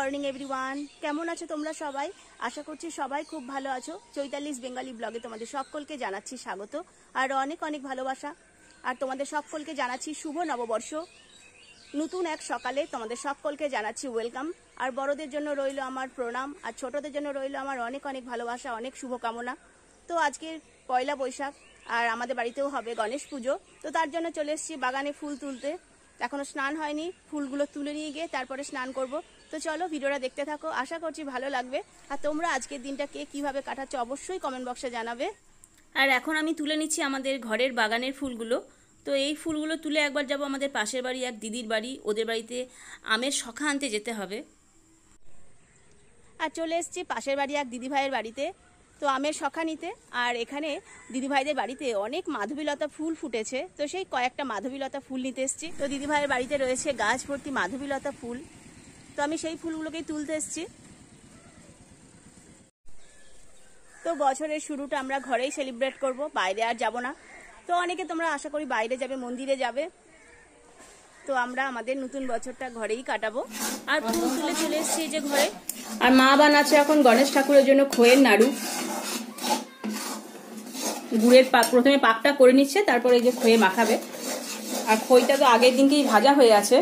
Morning everyone, কেমন আছো তোমরা সবাই? আশা করছি সবাই খুব ভালো আছো। চৈতালিস বেঙ্গলি ব্লগে তোমাদের সকলকে জানাচ্ছি স্বাগত আর অনেক অনেক ভালোবাসা। আর তোমাদের সকলকে জানাচ্ছি শুভ নববর্ষ। নতুন এক সকালে তোমাদের সকলকে জানাচ্ছি ওয়েলকাম। আর বড়দের জন্য রইল আমার প্রণাম, আর ছোটদের জন্য রইল আমার অনেক অনেক ভালোবাসা, অনেক শুভকামনা। তো আজকে পয়লা বৈশাখ আর আমাদের বাড়িতেও হবে গণেশ পুজো। তো তার জন্য চলে এসেছি বাগানে ফুল তুলতে। এখনো স্নান হয়নি, ফুলগুলো তুলে নিয়ে গিয়ে তারপরে স্নান করব। তো চলো ভিডিওটা দেখতে থাকো, আশা করছি ভালো লাগবে। আর তোমরা আজকের দিনটাকে কিভাবে কাটাচ্ছ অবশ্যই কমেন্ট বক্সে জানাবে। আর এখন আমি তুলে নিচ্ছি আমাদের ঘরের বাগানের ফুলগুলো। তো এই ফুলগুলো তুলে একবার যাব আমাদের পাশের বাড়ি এক দিদির বাড়ি, ওদের বাড়িতে আমের শখা আনতে যেতে হবে। আর চলে এসেছি পাশের বাড়ি এক দিদিভাইয়ের বাড়িতে, তো আমের শখা নিতে। আর এখানে দিদিভাইদের বাড়িতে অনেক মাধবীলতা ফুল ফুটেছে, তো সেই কয়েকটা মাধবীলতা ফুল নিতে এসেছি। তো দিদিভাইয়ের বাড়িতে রয়েছে গাছ ভর্তি মাধবীলতা ফুল, তো আমি সেই ফুলগুলোকেই তুলতে এসেছি। তো বছরের শুরুটা আমরা ঘরেই সেলিব্রেট করব, বাইরে আর যাব না। তো অনেকে তোমরা আশা করি বাইরে যাবে, মন্দিরে যাবে, তো আমরা আমাদের নতুন বছরটা ঘরেই কাটাবো। আর ফুল তুলে চলে এসেছি যে ঘরে। আর মা বানাচ্ছে এখন গণেশ ঠাকুরের জন্য খইয়ের নাড়ু। গুড়ের পাক প্রথমে পাকটা করে নিচ্ছে, তারপরে এই যে খইয়ে মাখাবে। আর খইটা তো আগের দিনকেই ভাজা হয়ে আছে।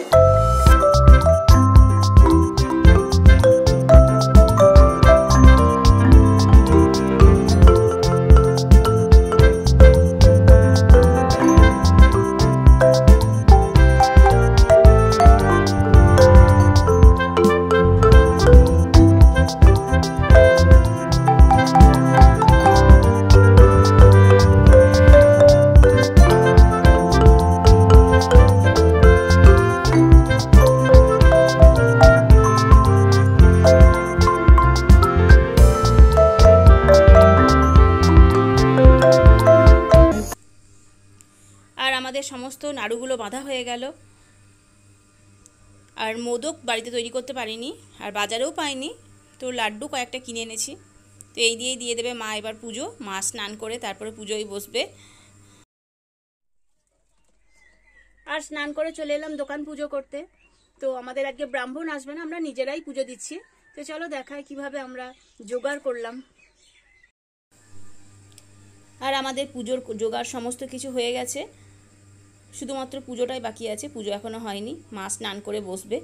আমাদের সমস্ত নাড়ুগুলো বাঁধা হয়ে গেল। আর মোদক বাড়িতে তৈরি করতে পারিনি, আর বাজারেও পাইনি, তো লাড্ডু কয়েকটা কিনে এনেছি। তো এই দিয়েই দিয়ে দেবে মা এবার পুজো। মা স্নান করে তারপরে পুজোয় বসবে। আর স্নান করে চলে এলাম দোকান পুজো করতে। তো আমাদের আজকে ব্রাহ্মণ আসবে না, আমরা নিজেরাই পুজো দিচ্ছি। তো চলো দেখাই কিভাবে আমরা জোগাড় করলাম। আর আমাদের পুজোর জোগাড় সমস্ত কিছু হয়ে গেছে, শুধুমাত্র পুজোটাই বাকি আছে, পুজো এখনো হয়নি। মা স্নান করে বসবে,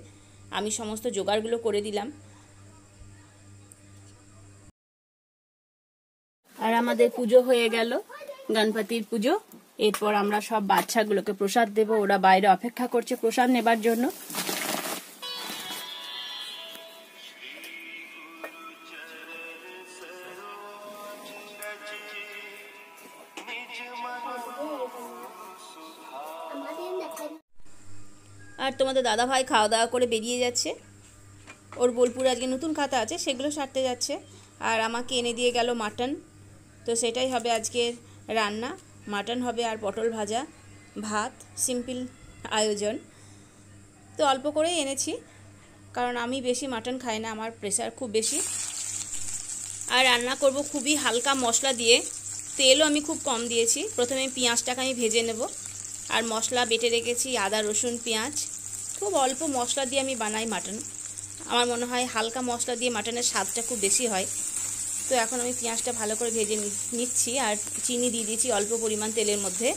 আমি সমস্ত জোগাড়গুলো করে দিলাম। আর আমাদের পুজো হয়ে গেল, গণপতির পুজো। এরপর আমরা সব বাচ্চাগুলোকে প্রসাদ দেব, ওরা বাইরে অপেক্ষা করছে প্রসাদ নেবার জন্য। আর তোমাদের দাদা ভাই খাওয়া দাওয়া করে বেরিয়ে যাচ্ছে, ওর বোলপুরে আজকে নতুন খাতা আছে, সেগুলো সারতে যাচ্ছে। আর আমাকে এনে দিয়ে গেল মাটন, তো সেটাই হবে আজকের রান্না। মাটন হবে আর পটল ভাজা, ভাত, সিম্পল আয়োজন। তো অল্প করেই এনেছি, কারণ আমি বেশি মাটন খাই না, আমার প্রেশার খুব বেশি। আর রান্না করব খুবই হালকা মশলা দিয়ে, তেলও আমি খুব কম দিয়েছি। প্রথমে পেঁয়াজটাকে আমি ভেজে নেব, আর মশলা বেটে রেখেছি আদা রসুন পেঁয়াজ। খুব অল্প মশলা দিয়ে আমি বানাই মাটন, আমার মনে হয় হালকা মশলা দিয়ে মাটনের স্বাদটা খুব বেশি হয়। তো এখন আমি পেঁয়াজটা ভালো করে ভেজে নিচ্ছি, আর চিনি দিয়ে দিয়েছি অল্প পরিমাণ তেলের মধ্যে।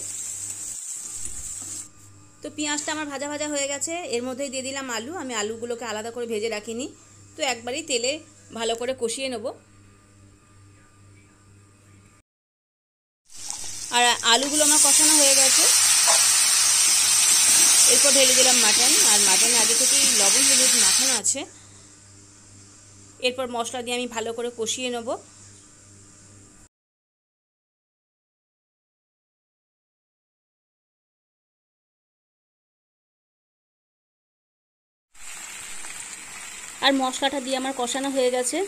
তো পেঁয়াজটা আমার ভাজা ভাজা হয়ে গেছে, এর মধ্যেই দিয়ে দিলাম আলু। আমি আলুগুলোকে আলাদা করে ভেজে রাখিনি, তো একবারই তেলে ভালো করে কষিয়ে নেব। আর আলুগুলো আমার কষানো হয়ে গেছে, এরপর ঢেলে দিলাম মাটন। আর মাটনে আগে থেকেই লবণ হলুদ মাখানো আছে। এরপর মশলা দিয়ে আমি ভালো করে কষিয়ে নেব। আর মশলাটা দিয়ে আমার কষানো হয়ে গেছে,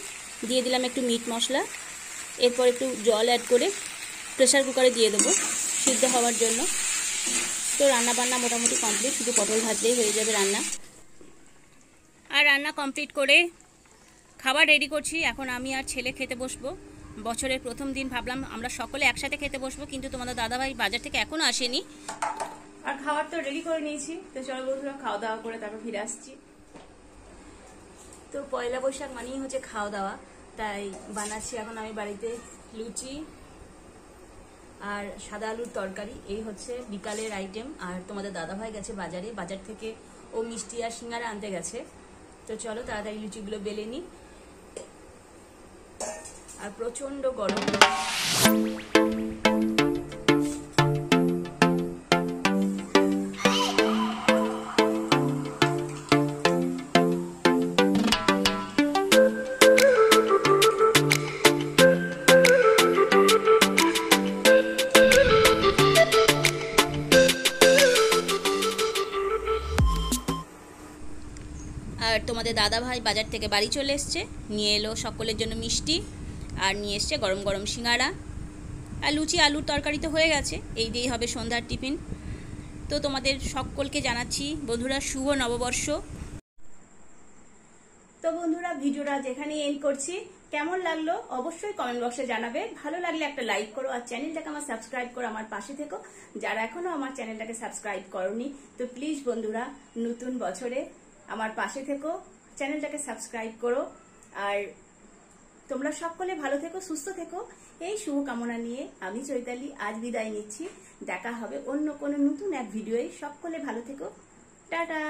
দিয়ে দিলাম একটু মিট মশলা। এরপর একটু জল অ্যাড করে প্রেসার কুকারে দিয়ে দেবো সিদ্ধ হওয়ার জন্য। তো রান্না বান্না মোটামুটি কমপ্লিট, শুধু পটল ভাজলেই হয়ে যাবে রান্না। আর রান্না কমপ্লিট করে খাবার রেডি করছি। এখন আমি আর ছেলে খেতে বসবো। বছরের প্রথম দিন ভাবলাম আমরা সকলে একসাথে খেতে বসবো, কিন্তু তোমাদের দাদাভাই বাজার থেকে এখনো আসেনি। আর খাবার তো রেডি করে নিয়েছি, তো চলো বন্ধুরা খাওয়া দাওয়া করে তারপর ফিরে আসছি। তো পয়লা বৈশাখ মানেই হচ্ছে খাওয়া দাওয়া, তাই বানাচ্ছি এখন আমি বাড়িতে লুচি আর সাদা আলুর তরকারি। এই হচ্ছে বিকালের আইটেম। আর তোমাদের দাদাভাই গেছে বাজারে, বাজার থেকে ও মিষ্টি আর সিঙ্গারা আনতে গেছে। তো চলো তাড়াতাড়ি লুচিগুলো বেলে নিই। আর প্রচন্ড গরম। আর তোমাদের দাদাভাই বাজার থেকে বাড়ি চলে এসছে, নিয়ে এলো সকলের জন্য মিষ্টি আর নিয়ে এসছে গরম গরম সিঙ্গারা আর লুচি। আলুর তরকারি তো হয়ে গেছে, এই দিয়েই হবে সন্ধ্যার টিফিন। তো তোমাদের সকলকে জানাচ্ছি বন্ধুরা শুভ নববর্ষ। তো বন্ধুরা ভিডিওটা যেখানে এন্ড করছি, কেমন লাগলো অবশ্যই কমেন্ট বক্সে জানাবে। ভালো লাগলে একটা লাইক করো আর চ্যানেলটাকে আমার সাবস্ক্রাইব করো, আমার পাশে থেকো। যারা এখনো আমার চ্যানেলটাকে সাবস্ক্রাইব করোনি তো প্লিজ বন্ধুরা নতুন বছরে আমার পাশে থেকো, চ্যানেলটাকে সাবস্ক্রাইব করো। আর তোমরা সকলে ভালো থেকো, সুস্থ থেকো, এই শুভকামনা নিয়ে আমি চৈতালি আজ বিদায় নিচ্ছি। দেখা হবে অন্য কোনো নতুন এক ভিডিওয়ে। সকলে ভালো থেকো, টাটা।